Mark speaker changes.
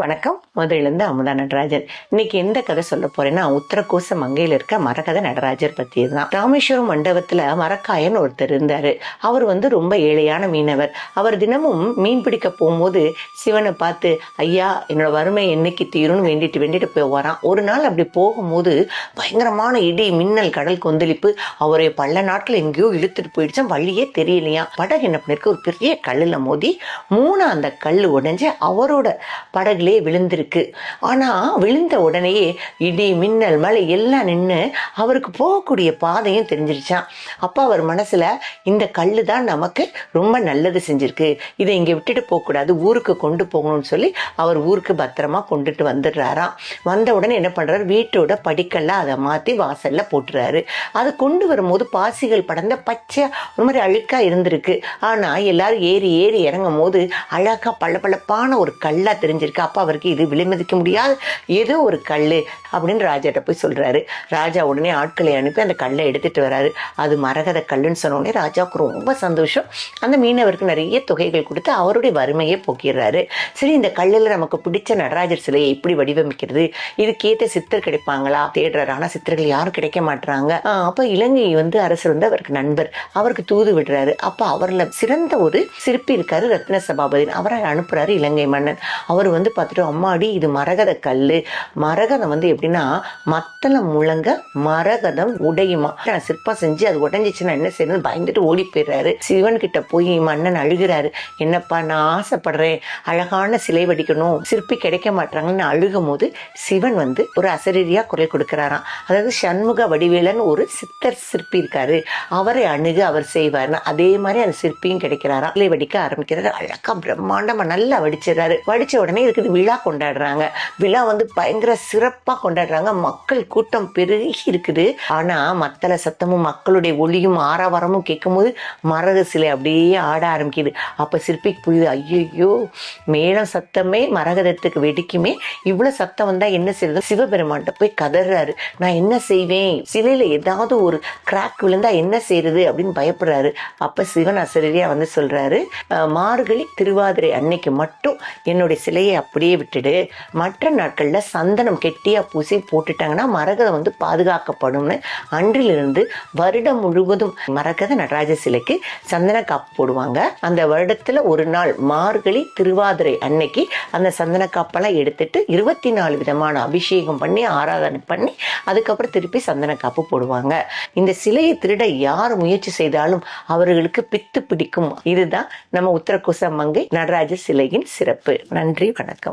Speaker 1: வணக்கம். மதுரையிலிருந்து அமுதா நடராஜன். இன்னைக்கு எந்த கதை சொல்ல போறேன்னா, உத்தரகோச மங்கையில இருக்க மரகத நடராஜர் பத்தி தான். ராமேஸ்வரம் மண்டபத்துல மரக்காயன் ஒருத்தர் இருந்தாரு. அவர் ரொம்ப ஏழையான மீனவர். அவர் தினமும் மீன் பிடிக்க போகும்போது சிவனை பார்த்து, ஐயா என்னோட வறுமை என்னைக்கு தீரும்னு வேண்டிட்டு போவாராம். ஒரு நாள் அப்படி போகும்போது பயங்கரமான இடி மின்னல் கடல் கொந்தளிப்பு அவரை பல நாட்கள் எங்கேயோ இழுத்துட்டு போயிடுச்சு. வழியே தெரியலையா. படகு என்ன பண்ணிருக்கு, ஒரு பெரிய கல்லுல மோதி அந்த கல்லு உடைஞ்சு அவரோட படகுல விழுந்திருக்கு. ஆனா விழுந்த உடனேயே இடி மின்னல் மழை எல்லாம் நின்று அவருக்கு போகக்கூடிய பாதையும் தெரிஞ்சிருச்சான். அப்ப அவர் மனசுல, இந்த கல்லு தான் நமக்கு ரொம்ப நல்லது செஞ்சிருக்கு, இதை இங்க விட்டுட்டு போக கூடாது, ஊருக்கு கொண்டு போகணும்னு சொல்லி அவர் ஊருக்கு பத்திரமா கொண்டுட்டு வந்துடுறாராம். வந்த உடனே என்ன பண்றாரு, வீட்டோட படிக்கெல்லாம் அதை மாத்தி வாசல்ல போட்டுறாரு. அது கொண்டு வரும்போது பாசிகள் படர்ந்த பச்சை ஒரு மாதிரி அழுக்கா இருந்திருக்கு. ஆனா எல்லாரும் ஏறி ஏறி இறங்கும் போது அழகா பளபளப்பான ஒரு கல்லா தெரிஞ்சிருக்கு. அப்ப அவருக்கு இது விலைமதிக்க முடியாது, ஏதோ ஒரு கல்லு அப்படின்னு ராஜாட்ட போய் சொல்றாரு. ராஜா உடனே ஆட்களை அனுப்பி அந்த கல்லை எடுத்துட்டு வராரு. அது மரகத கல்லுன்னு சொன்ன உடனே ராஜாவுக்கு ரொம்ப சந்தோஷம். அந்த மீனவருக்கு நிறைய தொகைகள் கொடுத்து அவருடைய வறுமையை போக்கிறாரு. சரி, இந்த கல்லுல நமக்கு பிடிச்ச நடராஜர் சிலையை எப்படி வடிவமைக்கிறது, இதுக்கேற்ற சித்தர் கிடைப்பாங்களா தேடுறாரு. ஆனா சித்தர்கள் யாரும் கிடைக்க மாட்டாங்க. அப்ப இலங்கை அரசர் அவருக்கு நண்பர், அவருக்கு தூது விடுறாரு. அப்ப அவர்ல சிறந்த ஒரு சிற்பி இருக்காரு, ரத்ன சபாபதி. அவரை அனுப்புறாரு இலங்கை மன்னன். அவர் பார்த்துட்டு, அம்மாடி இது மரகத கல்லு, மரகதம் எப்படின்னா மத்தளம் முழங்க மரகதம் உடையுமா, சிற்பம் செஞ்சு அது உடைஞ்சிச்சுன்னா என்ன செய்யறது பயந்துட்டு ஓடி போயிடுறாரு. சிவன் கிட்ட போய் மன்னன் அழுகிறாரு. என்னப்பா, நான் ஆசைப்படுறேன், அழகான சிலை வடிக்கணும், சிற்பி கிடைக்க மாட்டாங்கன்னு அழுகும் போது சிவன் ஒரு அசரீரியா குரல் கொடுக்கிறாராம். அதாவது சண்முக வடிவேலன் ஒரு சித்தர் சிற்பி இருக்காரு, அவரை அணுகு, அவர் செய்வார். அதே மாதிரி அந்த சிற்பியும் கிடைக்கிறாராம். சிலை வடிக்க ஆரம்பிக்கிறாரு. அழகா பிரம்மாண்டமா நல்லா வடிச்சிடறாரு. வடிச்ச உடனே இருக்குது விழா கொண்டாடுறாங்க. விழா பயங்கர சிறப்பா கொண்டாடுறாங்க. மக்கள் கூட்டம் பெருகி இருக்குது. ஆனா மத்தள சத்தமும் மக்களுடைய ஒளியும் ஆரவாரமும் கேட்கும் போது மரக சிலை அப்படியே ஆட ஆரம்பிக்குது. அப்ப சிற்பிக்கு புரியுது, ஐயோ மேளம் சத்தமே மரகதத்துக்கு வெடிக்குமே, இவ்வளவு சத்தம் வந்தா என்ன செய்யறது. சிவபெருமான்கிட்ட போய் கதறாரு, நான் என்ன செய்வேன், சிலையில ஏதாவது ஒரு கிராக் விழுந்தா என்ன செய்யறது அப்படின்னு பயப்படுறாரு. அப்ப சிவன் அசரீரியா சொல்றாரு, மார்கழி திருவாதிரை அன்னைக்கு மட்டும் என்னுடைய சிலையை அப்படியே விட்டுடு, மற்ற நாட்கள்ல சந்தனம் கெட்டியா பூசி போட்டுட்டாங்கன்னா மரகதம் பாதுகாக்கப்படும்னு. அன்றிலிருந்து வருடம் முழுவதும் மரகத நடராஜ சிலைக்கு சந்தன காப்பு போடுவாங்க. அந்த வருடத்துல ஒரு நாள் மார்கழி திருவாதிரை அன்னைக்கு அந்த சந்தன காப்பெல்லாம் எடுத்துட்டு 24 விதமான அபிஷேகம் பண்ணி ஆராதனை பண்ணி அதுக்கப்புறம் திருப்பி சந்தன காப்பு போடுவாங்க. இந்த சிலையை திருட யார் முயற்சி செய்தாலும் அவர்களுக்கு பித்து பிடிக்கும். இதுதான் நம்ம உத்தரகோச மங்கை நடராஜ சிலையின் சிறப்பு. நன்றி, வணக்கம்.